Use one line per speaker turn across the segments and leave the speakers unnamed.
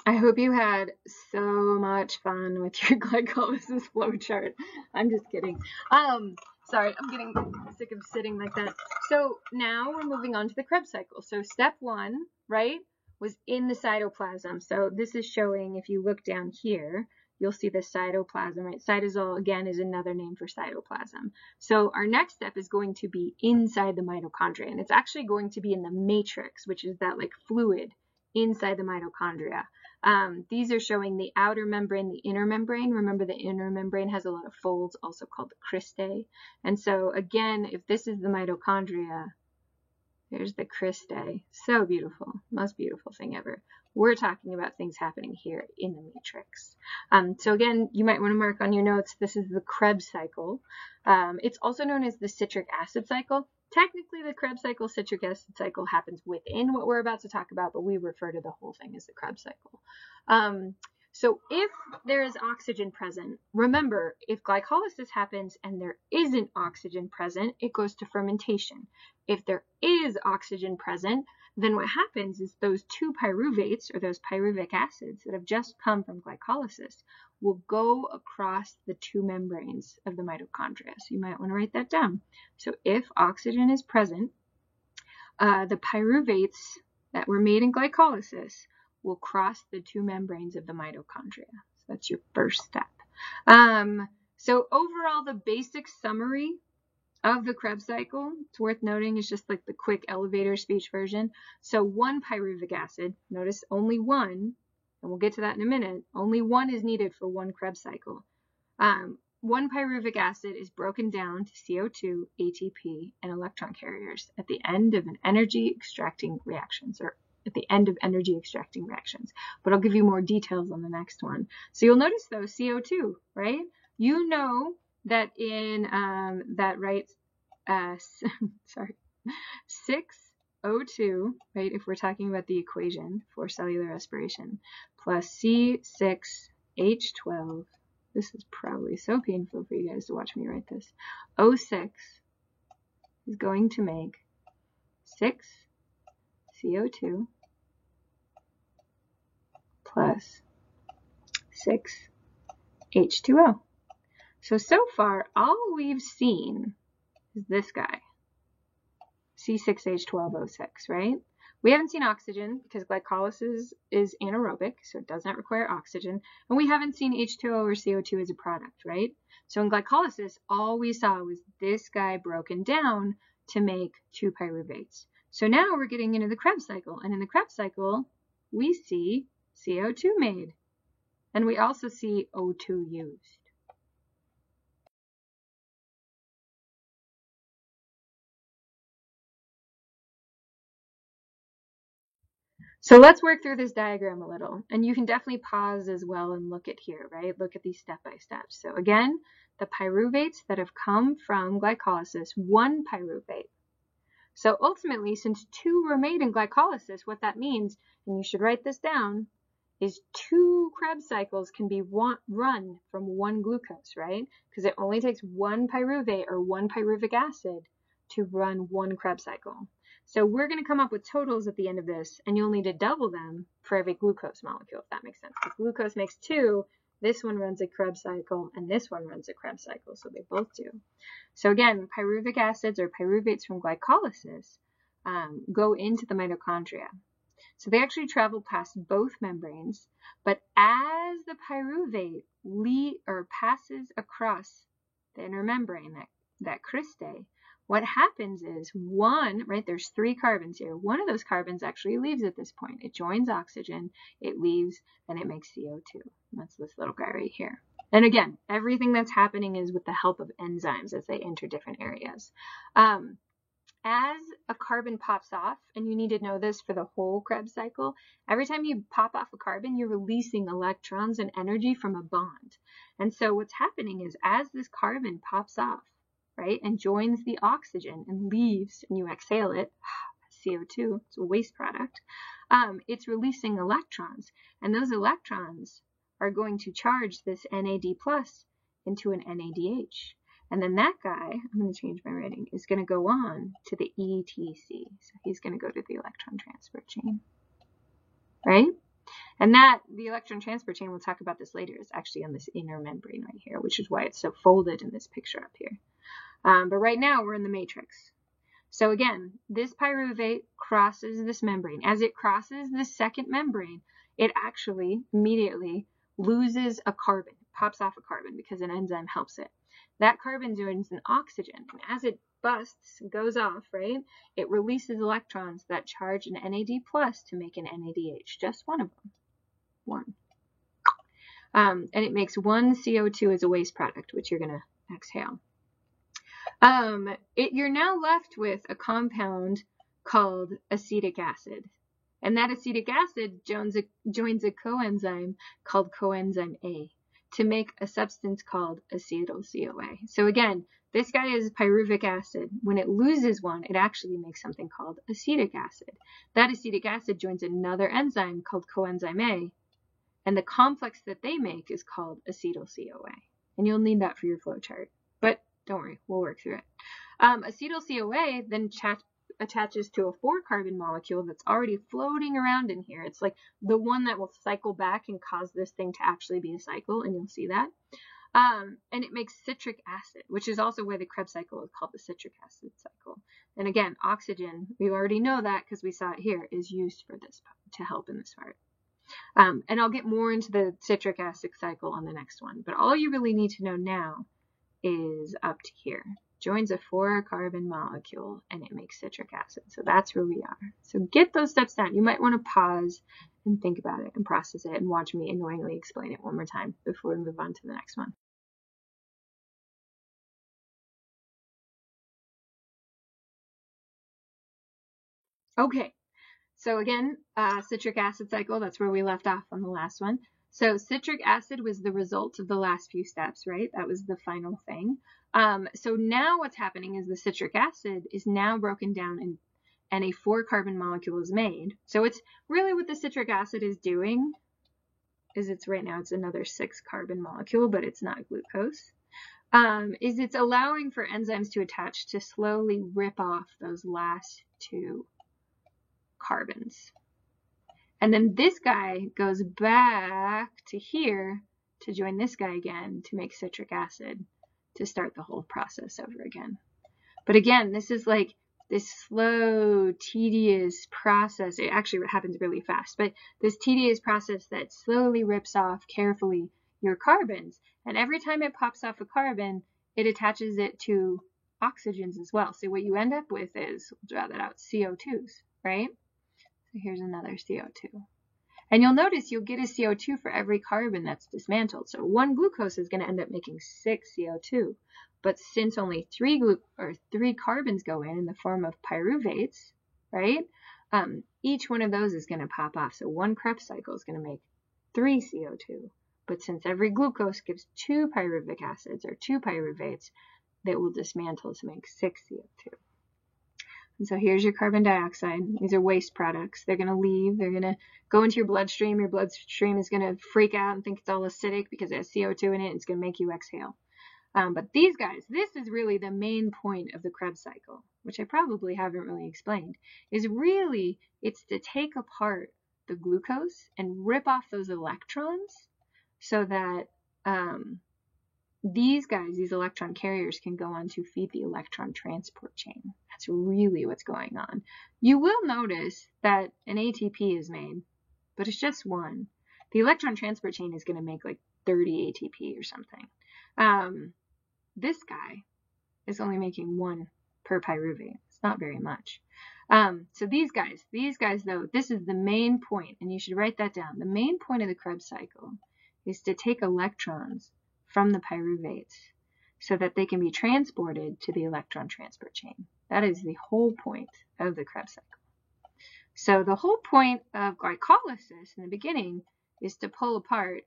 I hope you had so much fun with your glycolysis flowchart. I'm just kidding. Sorry, I'm getting sick of sitting like that. So now we're moving on to the Krebs cycle. So step 1, right, was in the cytoplasm. So this is showing, if you look down here, you'll see the cytoplasm, right? Cytosol, again, is another name for cytoplasm. So our next step is going to be inside the mitochondria, and it's actually going to be in the matrix, which is that like fluid inside the mitochondria. These are showing the outer membrane, the inner membrane. Remember, the inner membrane has a lot of folds, also called the cristae. And so again, if this is the mitochondria, there's the cristae. So beautiful, most beautiful thing ever. We're talking about things happening here in the matrix. So again, you might want to mark on your notes, this is the Krebs cycle. It's also known as the citric acid cycle. Technically, the Krebs cycle, citric acid cycle happens within what we're about to talk about, but we refer to the whole thing as the Krebs cycle. So if there is oxygen present, remember, if glycolysis happens and there isn't oxygen present, it goes to fermentation. If there is oxygen present, then what happens is those two pyruvates, or those pyruvic acids that have just come from glycolysis, will go across the two membranes of the mitochondria. So you might want to write that down. So if oxygen is present, the pyruvates that were made in glycolysis will cross the two membranes of the mitochondria. So that's your first step. So overall, the basic summary of the Krebs cycle, it's worth noting, is just like the quick elevator speech version. So one pyruvic acid, notice only one, and we'll get to that in a minute, only one is needed for one Krebs cycle. One pyruvic acid is broken down to CO2, ATP, and electron carriers at the end of an energy extracting reactions, or at the end of energy extracting reactions. But I'll give you more details on the next one. So you'll notice though, CO2, right? You know that in sorry, 6O2, right? If we're talking about the equation for cellular respiration, plus C6H12. This is probably so painful for you guys to watch me write this. O6 is going to make 6 CO2 plus 6 H2O. So far, all we've seen is this guy, C6H12O6, right? We haven't seen oxygen because glycolysis is anaerobic, so it does not require oxygen. And we haven't seen H2O or CO2 as a product, right? So in glycolysis, all we saw was this guy broken down to make two pyruvates. So now we're getting into the Krebs cycle. And in the Krebs cycle, we see CO2 made. And we also see O2 used. So let's work through this diagram a little, and you can definitely pause as well and look at here, right? Look at these step by step. So again, the pyruvates that have come from glycolysis, one pyruvate. So ultimately, since two were made in glycolysis, what that means, and you should write this down, is two Krebs cycles can be run from one glucose, right? Because it only takes one pyruvate or one pyruvic acid to run one Krebs cycle. So we're going to come up with totals at the end of this, and you'll need to double them for every glucose molecule, if that makes sense. Because glucose makes two, this one runs a Krebs cycle, and this one runs a Krebs cycle, so they both do. So again, pyruvic acids or pyruvates from glycolysis go into the mitochondria. So they actually travel past both membranes, but as the pyruvate passes across the inner membrane, that cristae, what happens is there's 3 carbons here. One of those carbons actually leaves at this point. It joins oxygen, it leaves, and it makes CO2. That's this little guy right here. And again, everything that's happening is with the help of enzymes as they enter different areas. As a carbon pops off, and you need to know this for the whole Krebs cycle, every time you pop off a carbon, you're releasing electrons and energy from a bond. And so what's happening is as this carbon pops off, right, and joins the oxygen and leaves, and you exhale it, CO2, it's a waste product, it's releasing electrons. And those electrons are going to charge this NAD plus into an NADH. And then that guy, I'm going to change my writing, is going to go on to the ETC. So he's going to go to the electron transport chain, right? And that, the electron transport chain, we'll talk about this later, is actually on this inner membrane right here, which is why it's so folded in this picture up here. But right now we're in the matrix. So again, this pyruvate crosses this membrane. As it crosses this second membrane, it actually immediately loses a carbon, pops off a carbon because an enzyme helps it. That carbon joins an oxygen, and as it busts, goes off, right, it releases electrons that charge an NAD plus to make an NADH, just one of them, one. And it makes one CO2 as a waste product, which you're going to exhale. You're now left with a compound called acetic acid. And that acetic acid joins a coenzyme called coenzyme A to make a substance called acetyl-CoA. So again, this guy is pyruvic acid. When it loses one, it actually makes something called acetic acid. That acetic acid joins another enzyme called coenzyme A, and the complex that they make is called acetyl-CoA. And you'll need that for your flowchart. But don't worry, we'll work through it. Acetyl-CoA then attaches to a 4-carbon molecule that's already floating around in here. It's like the one that will cycle back and cause this thing to actually be a cycle, and you'll see that. And it makes citric acid, which is also why the Krebs cycle is called the citric acid cycle. And again, oxygen, we already know that because we saw it here, is used for this to help in this part. And I'll get more into the citric acid cycle on the next one. But all you really need to know now is up to here. Joins a 4-carbon molecule and it makes citric acid. So that's where we are. So get those steps down. You might want to pause and think about it and process it and watch me annoyingly explain it one more time before we move on to the next one. Okay, so again, citric acid cycle, that's where we left off on the last one. So citric acid was the result of the last few steps, right? That was the final thing. So now what's happening is the citric acid is now broken down and a 4-carbon molecule is made. So it's really what the citric acid is doing is right now it's another 6-carbon molecule, but it's not glucose. Is it's allowing for enzymes to attach to slowly rip off those last 2 carbons. And then this guy goes back to here to join this guy again to make citric acid to start the whole process over again. But again, this is like this slow, tedious process. It actually happens really fast, but this tedious process that slowly rips off carefully your carbons. And every time it pops off a carbon, it attaches it to oxygens as well. So what you end up with is, we'll draw that out, CO2s, right? So here's another CO2. And you'll notice you'll get a CO2 for every carbon that's dismantled. So 1 glucose is going to end up making 6 CO2. But since only 3 carbons go in the form of pyruvates, right? Each one of those is going to pop off. So 1 Krebs cycle is going to make 3 CO2. But since every glucose gives 2 pyruvic acids or 2 pyruvates, that will dismantle to make 6 CO2. And so here's your carbon dioxide. These are waste products. They're going to leave. They're going to go into your bloodstream. Your bloodstream is going to freak out and think it's all acidic because it has CO2 in it. It's going to make you exhale. But these guys, this is really the main point of the Krebs cycle, which I probably haven't really explained, is really it's to take apart the glucose and rip off those electrons so that these guys, these electron carriers, can go on to feed the electron transport chain. That's really what's going on. You will notice that an ATP is made, but it's just one. The electron transport chain is going to make like 30 ATP or something. This guy is only making 1 per pyruvate. It's not very much. So these guys though, this is the main point, and you should write that down. The main point of the Krebs cycle is to take electrons from the pyruvates so that they can be transported to the electron transport chain. That is the whole point of the Krebs cycle. So the whole point of glycolysis in the beginning is to pull apart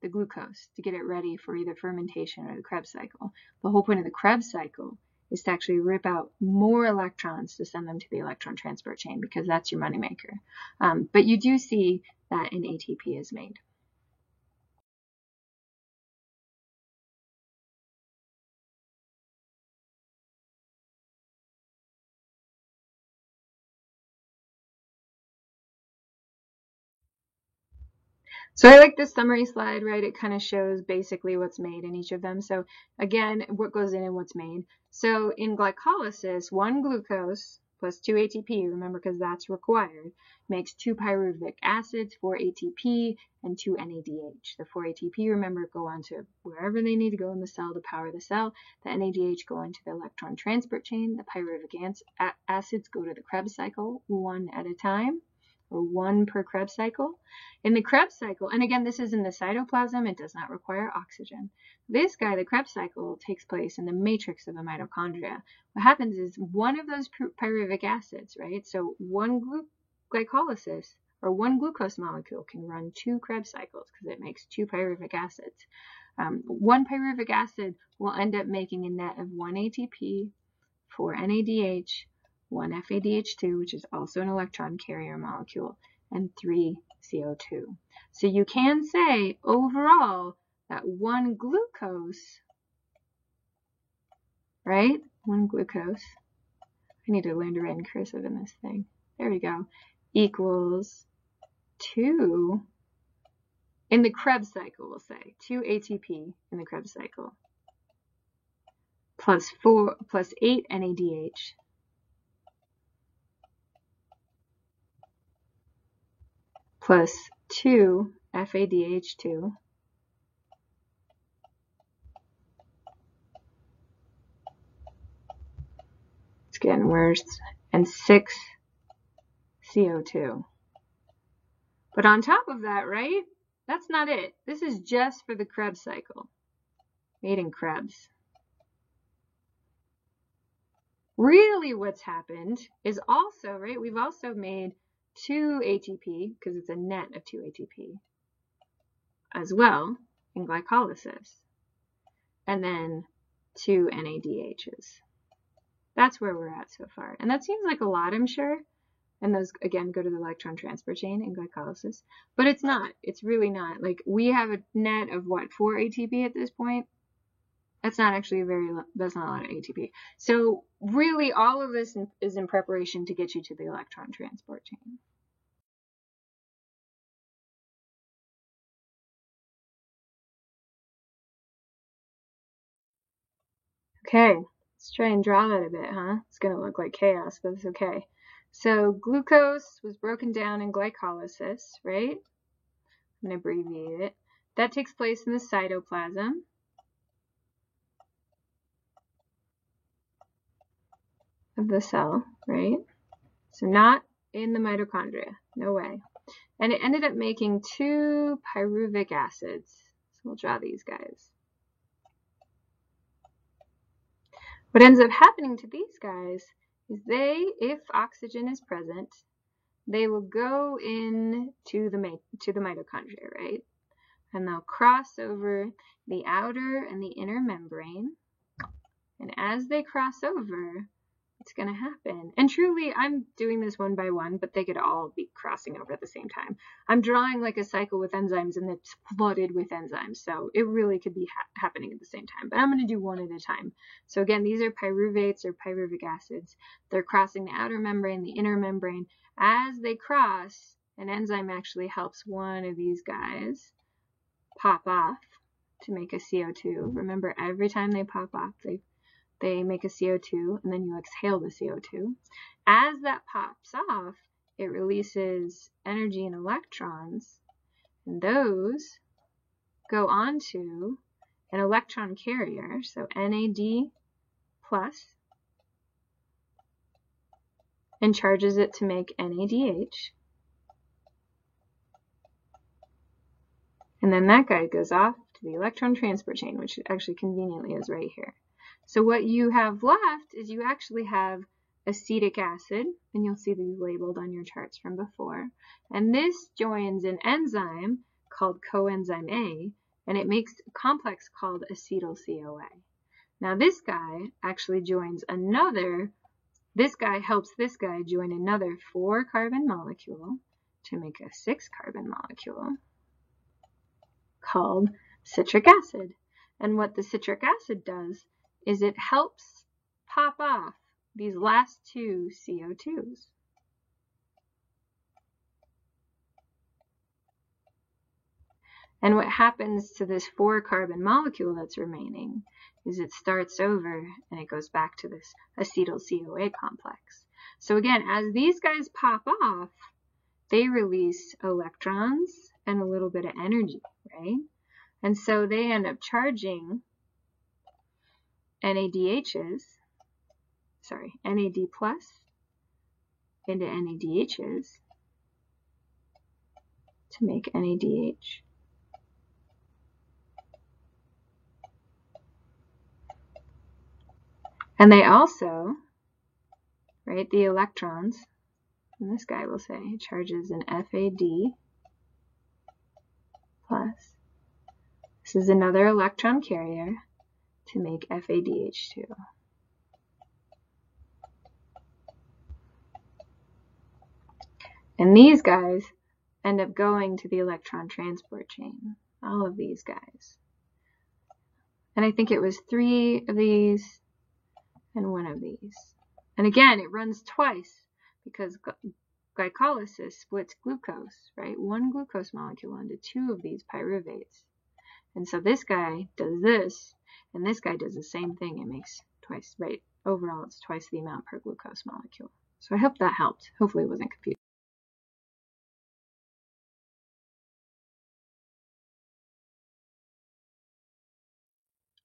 the glucose to get it ready for either fermentation or the Krebs cycle. The whole point of the Krebs cycle is to actually rip out more electrons to send them to the electron transport chain because that's your moneymaker. But you do see that an ATP is made. So I like this summary slide, right? It kind of shows basically what's made in each of them. So again, what goes in and what's made. So in glycolysis, 1 glucose plus 2 ATP, remember, because that's required, makes 2 pyruvic acids, 4 ATP, and 2 NADH. The 4 ATP, remember, go on to wherever they need to go in the cell to power the cell. The NADH go into the electron transport chain. The pyruvic acids go to the Krebs cycle, one at a time, or 1 per Krebs cycle. In the Krebs cycle, and again, this is in the cytoplasm, it does not require oxygen. This guy, the Krebs cycle, takes place in the matrix of the mitochondria. What happens is one of those pyruvic acids, right? So one glycolysis, or 1 glucose molecule can run 2 Krebs cycles because it makes 2 pyruvic acids. 1 pyruvic acid will end up making a net of 1 ATP, 4 NADH, 1 FADH2, which is also an electron carrier molecule, and 3 CO2. So you can say overall that 1 glucose, right? 1 glucose, I need to learn to write in cursive in this thing. There we go. Equals 2, in the Krebs cycle, we'll say, 2 ATP in the Krebs cycle, plus 8 NADH, plus 2 FADH2, it's getting worse, and 6 CO2. But on top of that, right, that's not it. This is just for the Krebs cycle, made in Krebs. Really what's happened is also, right, we've also made 2 ATP, because it's a net of 2 ATP, as well in glycolysis, and then 2 NADHs. That's where we're at so far. And that seems like a lot, I'm sure. And those, again, go to the electron transport chain in glycolysis. But it's not. It's really not. Like, we have a net of, what, 4 ATP at this point? That's not actually that's not a lot of ATP. So really, all of this is in preparation to get you to the electron transport chain. Okay, let's try and draw that a bit, huh? It's going to look like chaos, but it's okay. So glucose was broken down in glycolysis, right? I'm going to abbreviate it. That takes place in the cytoplasm. Of the cell, right? So not in the mitochondria, no way. And it ended up making 2 pyruvic acids. So we'll draw these guys. What ends up happening to these guys is if oxygen is present, they will go into the mitochondria, right? And they'll cross over the outer and the inner membrane. And as they cross over, it's going to happen. And truly, I'm doing this one by one, but they could all be crossing over at the same time. I'm drawing like a cycle with enzymes, and it's flooded with enzymes. So it really could be happening at the same time. But I'm going to do one at a time. So again, these are pyruvates or pyruvic acids. They're crossing the outer membrane, the inner membrane. As they cross, an enzyme actually helps one of these guys pop off to make a CO2. Remember, every time they pop off, they make a CO2, and then you exhale the CO2. As that pops off, it releases energy and electrons, and those go on to an electron carrier, so NAD+, and charges it to make NADH. And then that guy goes off to the electron transport chain, which actually conveniently is right here. So what you have left is you actually have acetic acid, and you'll see these labeled on your charts from before. And this joins an enzyme called coenzyme A, and it makes a complex called acetyl-CoA. Now this guy actually joins this guy helps this guy join another 4-carbon molecule to make a 6-carbon molecule called citric acid. And what the citric acid does is it helps pop off these last 2 CO2s. And what happens to this 4-carbon molecule that's remaining is it starts over and it goes back to this acetyl-CoA complex. So again, as these guys pop off, they release electrons and a little bit of energy, right? And so they end up charging NAD plus into NADHs to make NADH. And they also, right, the electrons, and this guy will say charges an FAD plus. This is another electron carrier to make FADH2. And these guys end up going to the electron transport chain, all of these guys. And I think it was 3 of these and 1 of these. And again, it runs twice because glycolysis splits glucose, right? 1 glucose molecule into 2 of these pyruvates. And so this guy does this, and this guy does the same thing. It makes twice, right? Overall, it's twice the amount per glucose molecule. So I hope that helped. Hopefully it wasn't confusing.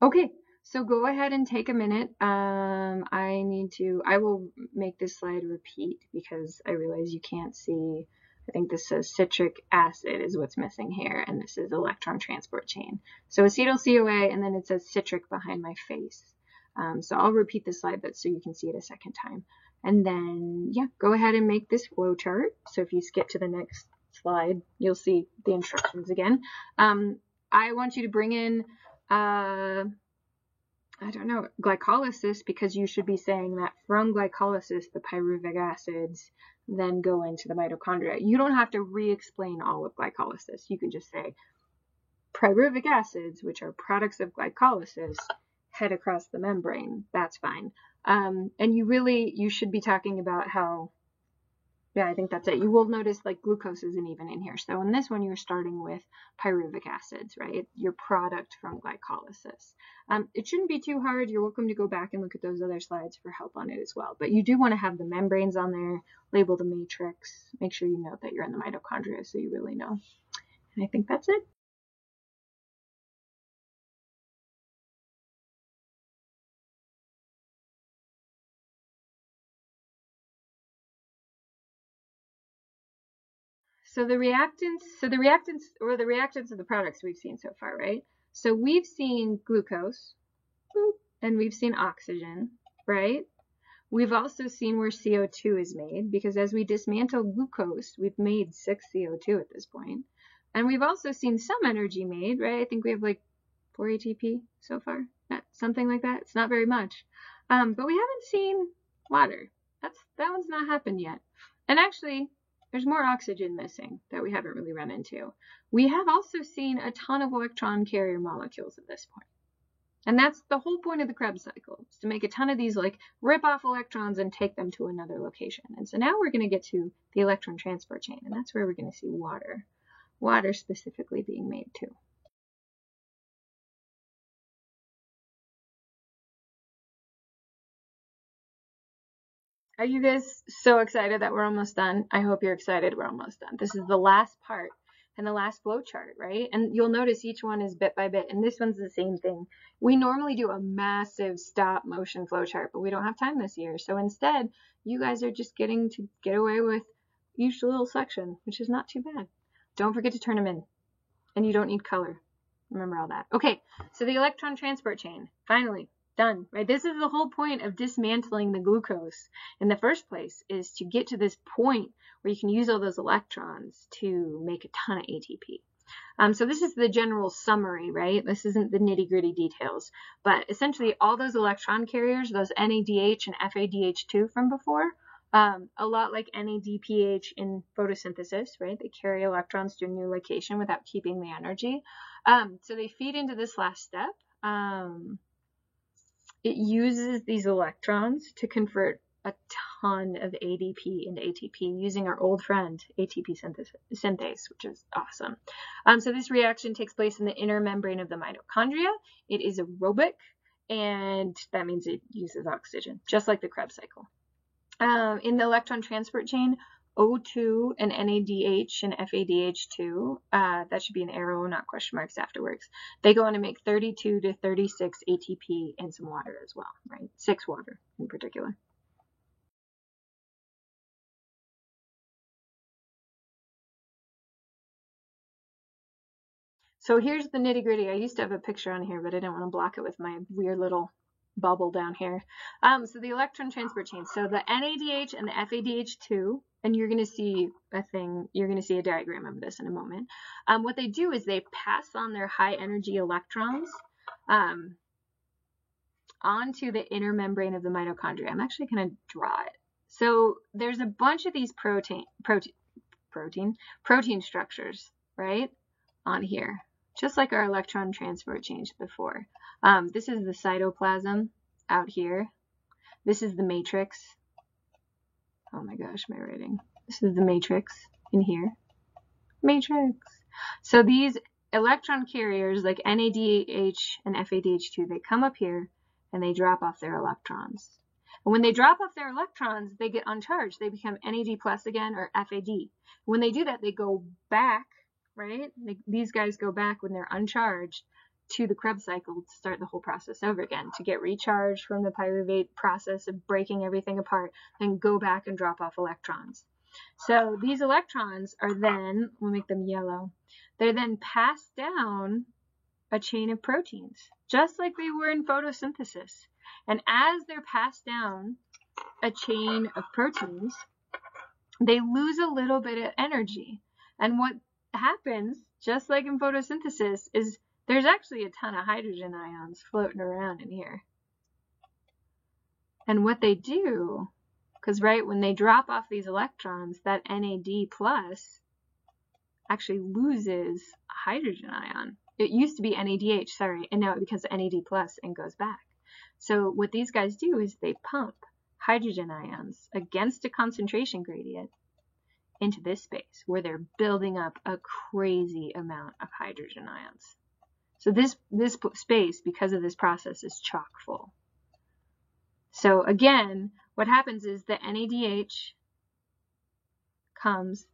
Okay, so go ahead and take a minute. I will make this slide repeat because I realize you can't see. I think this says citric acid is what's missing here, and this is electron transport chain. So acetyl-CoA, and then it says citric behind my face. So I'll repeat the slide so you can see it a second time. And then, yeah, go ahead and make this flow chart. So if you skip to the next slide, you'll see the instructions again. I want you to bring in glycolysis, because you should be saying that from glycolysis, the pyruvic acids then go into the mitochondria. You don't have to re-explain all of glycolysis. You can just say pyruvic acids, which are products of glycolysis, head across the membrane. That's fine. And you should be talking about how, yeah, I think that's it. You will notice like glucose isn't even in here. So in this one, you're starting with pyruvic acids, right? Your product from glycolysis. It shouldn't be too hard. You're welcome to go back and look at those other slides for help on it as well. But you do want to have the membranes on there, label the matrix, make sure you note that you're in the mitochondria so you really know. And I think that's it. So the reactants of the products we've seen so far, right? So we've seen glucose, and we've seen oxygen, right? We've also seen where CO2 is made, because as we dismantle glucose, we've made 6 CO2 at this point. And we've also seen some energy made, right? I think we have like 4 ATP so far, something like that. It's not very much. But we haven't seen water. That one's not happened yet. And actually, there's more oxygen missing that we haven't really run into. We have also seen a ton of electron carrier molecules at this point. And that's the whole point of the Krebs cycle, is to make a ton of these, like rip off electrons and take them to another location. And so now we're going to get to the electron transport chain, and that's where we're going to see water specifically being made too. Are you guys so excited that we're almost done? I hope you're excited we're almost done. This is the last part and the last flow chart, right? And you'll notice each one is bit by bit, and this one's the same thing. We normally do a massive stop motion flow chart, but we don't have time this year. So instead, you guys are just getting to get away with each little section, which is not too bad. Don't forget to turn them in, and you don't need color. Remember all that. Okay, so the electron transport chain, finally. Done, right? This is the whole point of dismantling the glucose in the first place, is to get to this point where you can use all those electrons to make a ton of ATP. So this is the general summary, right? This isn't the nitty-gritty details, but essentially all those electron carriers, those NADH and FADH2 from before, a lot like NADPH in photosynthesis, right? They carry electrons to a new location without keeping the energy. So they feed into this last step. It uses these electrons to convert a ton of ADP into ATP using our old friend ATP synthase, which is awesome. So this reaction takes place in the inner membrane of the mitochondria. It is aerobic, and that means it uses oxygen, just like the Krebs cycle. In the electron transport chain, O2 and NADH and FADH2, that should be an arrow, not question marks afterwards. They go on to make 32 to 36 ATP and some water as well, right? 6 water in particular. So here's the nitty gritty. I used to have a picture on here, but I didn't want to block it with my weird little bubble down here. So the electron transport chain. So the NADH and the FADH2, and you're going to see a diagram of this in a moment. What they do is they pass on their high energy electrons onto the inner membrane of the mitochondria. I'm actually going to draw it. So there's a bunch of these protein structures, right, on here, just like our electron transport chain before. This is the cytoplasm out here. This is the matrix. Oh my gosh, my writing. This is the matrix in here. Matrix. So these electron carriers like NADH and FADH2, they come up here and they drop off their electrons. And when they drop off their electrons, they get uncharged. They become NAD plus again, or FAD. When they do that, they go back, right? These guys go back when they're uncharged to the Krebs cycle to start the whole process over again, to get recharged from the pyruvate process of breaking everything apart, and go back and drop off electrons. So these electrons are then, we'll make them yellow, they're then passed down a chain of proteins, just like they were in photosynthesis. And as they're passed down a chain of proteins, they lose a little bit of energy. And what happens, just like in photosynthesis, is there's actually a ton of hydrogen ions floating around in here. And what they do, because right when they drop off these electrons, that NAD plus actually loses a hydrogen ion. It used to be NADH, sorry, and now it becomes NAD plus and goes back. So what these guys do is they pump hydrogen ions against a concentration gradient into this space where they're building up a crazy amount of hydrogen ions. So this space, because of this process, is chock full. So again, what happens is the NADH comes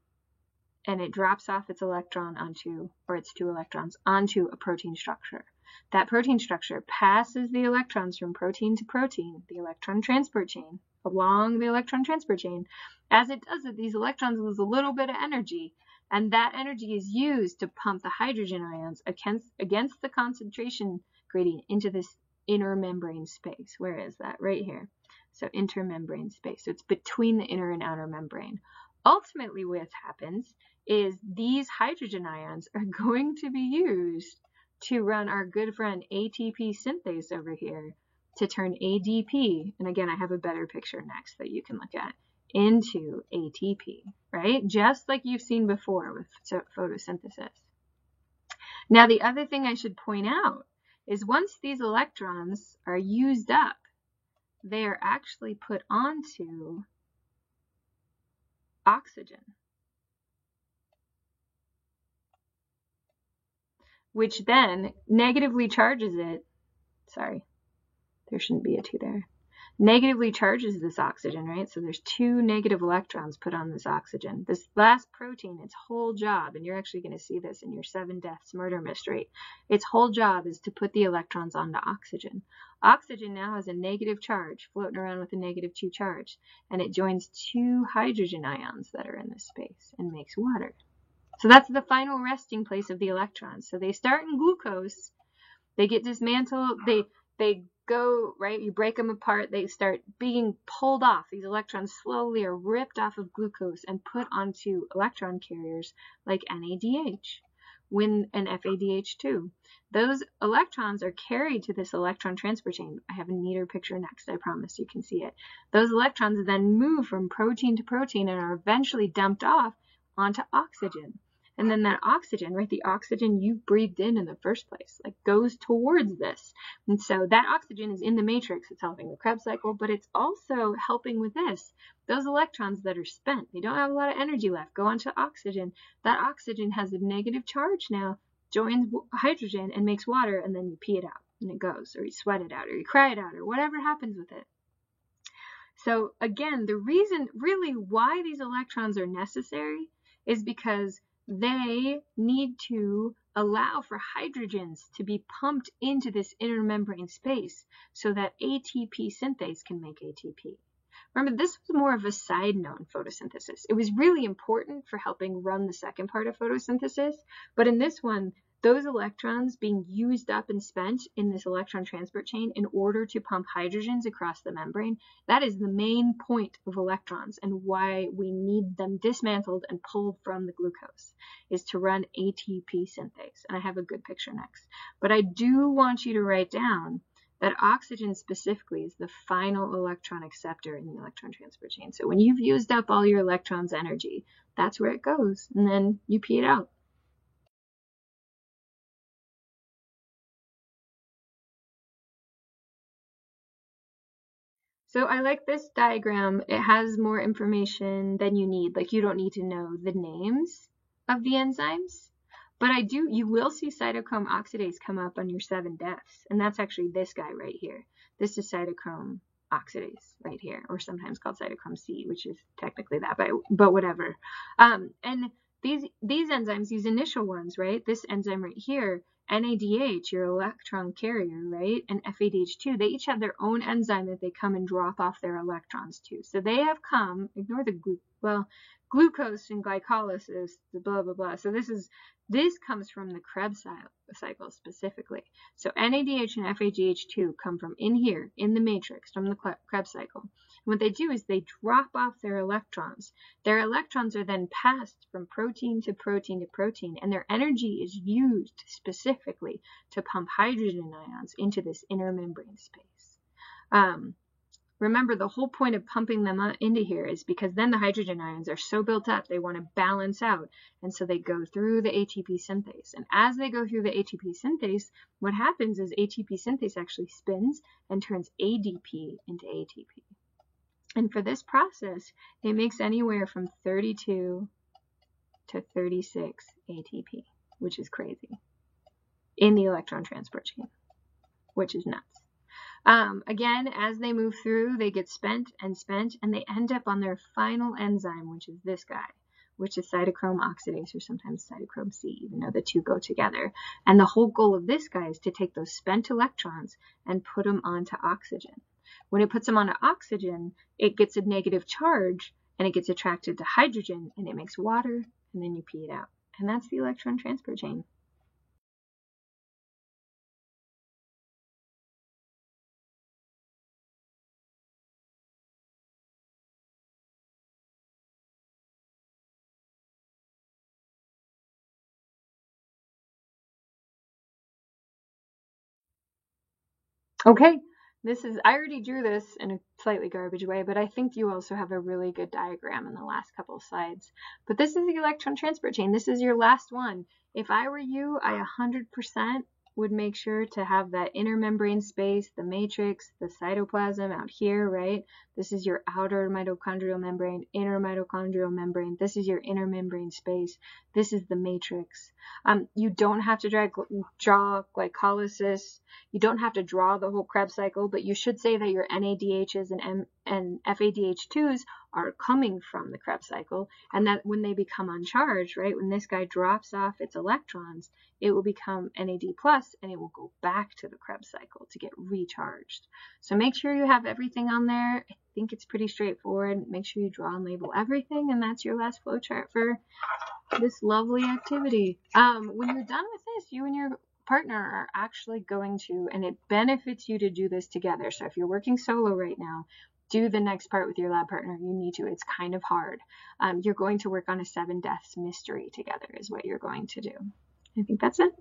and it drops off its electron onto, or its 2 electrons, onto a protein structure. That protein structure passes the electrons from protein to protein, the electron transport chain, along the electron transport chain. As it does it, these electrons lose a little bit of energy, and that energy is used to pump the hydrogen ions against the concentration gradient into this inner membrane space. Where is that? Right here. So intermembrane space. So it's between the inner and outer membrane. Ultimately, what happens is these hydrogen ions are going to be used to run our good friend ATP synthase over here to turn ADP, and again, I have a better picture next that you can look at, into ATP, right? Just like you've seen before with photosynthesis. Now, the other thing I should point out is once these electrons are used up, they are actually put onto oxygen, which then negatively charges it. Sorry, there shouldn't be a 2 there. Negatively charges this oxygen, right? So there's 2 negative electrons put on this oxygen. This last protein, its whole job, and you're actually going to see this in your 7 Deaths Murder Mystery, its whole job is to put the electrons onto oxygen. Oxygen now has a negative charge, floating around with a -2 charge, and it joins 2 hydrogen ions that are in this space and makes water. So that's the final resting place of the electrons. So they start in glucose, they get dismantled, they go, right, you break them apart, they start being pulled off. These electrons slowly are ripped off of glucose and put onto electron carriers like NADH and FADH2. Those electrons are carried to this electron transport chain. I have a neater picture next, I promise you can see it. Those electrons then move from protein to protein and are eventually dumped off onto oxygen. And then that oxygen, right, the oxygen you breathed in the first place, like goes towards this. And so that oxygen is in the matrix. It's helping the Krebs cycle, but it's also helping with this. Those electrons that are spent, they don't have a lot of energy left, go onto oxygen. That oxygen has a negative charge now, joins hydrogen and makes water, and then you pee it out and it goes, or you sweat it out, or you cry it out, or whatever happens with it. So again, the reason really why these electrons are necessary is because they need to allow for hydrogens to be pumped into this inner membrane space so that ATP synthase can make ATP. Remember, this was more of a side note in photosynthesis. It was really important for helping run the second part of photosynthesis, but in this one, those electrons being used up and spent in this electron transport chain in order to pump hydrogens across the membrane, that is the main point of electrons and why we need them dismantled and pulled from the glucose, is to run ATP synthase. And I have a good picture next. But I do want you to write down that oxygen specifically is the final electron acceptor in the electron transport chain. So when you've used up all your electrons' energy, that's where it goes, and then you pee it out. So I like this diagram. It has more information than you need. Like, you don't need to know the names of the enzymes, but you will see cytochrome oxidase come up on your 7 deaths, and that's actually this guy right here. This is cytochrome oxidase right here, or sometimes called cytochrome C, which is technically that, but whatever. And these enzymes, these initial ones, right? This enzyme right here, NADH, your electron carrier, right, and FADH2, they each have their own enzyme that they come and drop off their electrons to. So they have come, ignore the glucose and glycolysis, the blah, blah, blah. So this comes from the Krebs cycle specifically. So NADH and FADH2 come from in here, in the matrix, from the Krebs cycle. And what they do is they drop off their electrons. Their electrons are then passed from protein to protein to protein, and their energy is used specifically to pump hydrogen ions into this inner membrane space. Remember, the whole point of pumping them into here is because then the hydrogen ions are so built up, they want to balance out. And so they go through the ATP synthase. And as they go through the ATP synthase, what happens is ATP synthase actually spins and turns ADP into ATP. And for this process, it makes anywhere from 32 to 36 ATP, which is crazy, in the electron transport chain, which is nuts. Again, as they move through, they get spent, and they end up on their final enzyme, which is this guy, which is cytochrome oxidase, or sometimes cytochrome C, even though the two go together. And the whole goal of this guy is to take those spent electrons and put them onto oxygen. When it puts them onto oxygen, it gets a negative charge, and it gets attracted to hydrogen, and it makes water, and then you pee it out. And that's the electron transport chain. Okay, I already drew this in a slightly garbage way, but I think you also have a really good diagram in the last couple of slides. But this is the electron transport chain. This is your last one. If I were you, I 100% would make sure to have that inner membrane space, the matrix, the cytoplasm out here, right? This is your outer mitochondrial membrane, inner mitochondrial membrane. This is your inner membrane space. This is the matrix. You don't have to draw glycolysis. You don't have to draw the whole Krebs cycle, but you should say that your NADHs and FADH2s are coming from the Krebs cycle, and that when they become uncharged, right, when this guy drops off its electrons, it will become NAD+, and it will go back to the Krebs cycle to get recharged. So make sure you have everything on there. I think it's pretty straightforward. Make sure you draw and label everything, and that's your last flowchart for this lovely activity. When you're done with this, you and your partner are actually going to, and it benefits you to do this together. So if you're working solo right now, do the next part with your lab partner. You need to. It's kind of hard. You're going to work on a 7 deaths mystery together is what you're going to do. I think that's it.